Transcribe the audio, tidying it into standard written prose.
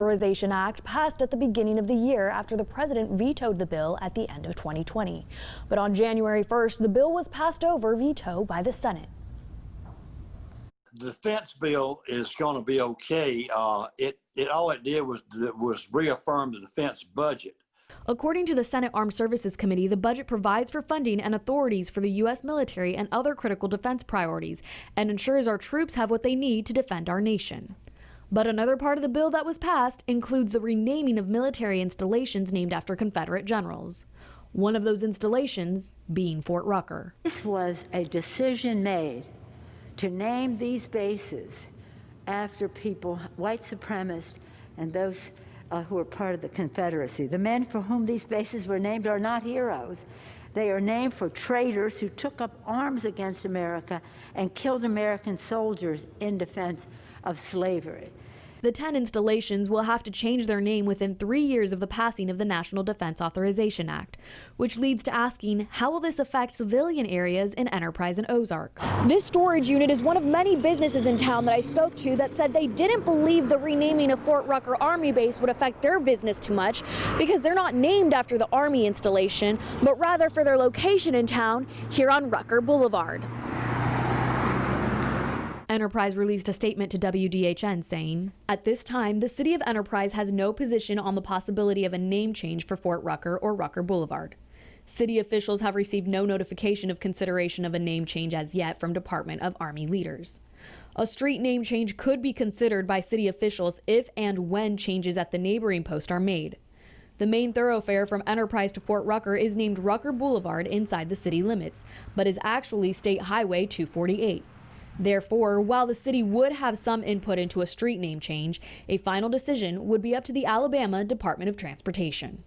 Authorization Act passed at the beginning of the year after the president vetoed the bill at the end of 2020. But on January 1st, the bill was passed over veto by the Senate. The defense bill is going to be okay. All it did was reaffirm the defense budget. According to the Senate Armed Services Committee, the budget provides for funding and authorities for the U.S. military and other critical defense priorities and ensures our troops have what they need to defend our nation. But another part of the bill that was passed includes the renaming of military installations named after Confederate generals. One of those installations being Fort Rucker. This was a decision made to name these bases after people, white supremacists, and those who are part of the Confederacy. The men for whom these bases were named are not heroes. They are named for traitors who took up arms against America and killed American soldiers in defense of slavery. The 10 installations will have to change their name within 3 years of the passing of the National Defense Authorization Act, which leads to asking, how will this affect civilian areas in Enterprise and Ozark? This storage unit is one of many businesses in town that I spoke to that said they didn't believe the renaming of Fort Rucker Army Base would affect their business too much because they're not named after the Army installation, but rather for their location in town here on Rucker Boulevard. Enterprise released a statement to WDHN saying, at this time, the city of Enterprise has no position on the possibility of a name change for Fort Rucker or Rucker Boulevard. City officials have received no notification of consideration of a name change as yet from Department of Army leaders. A street name change could be considered by city officials if and when changes at the neighboring post are made. The main thoroughfare from Enterprise to Fort Rucker is named Rucker Boulevard inside the city limits, but is actually State Highway 248. Therefore, while the city would have some input into a street name change, a final decision would be up to the Alabama Department of Transportation.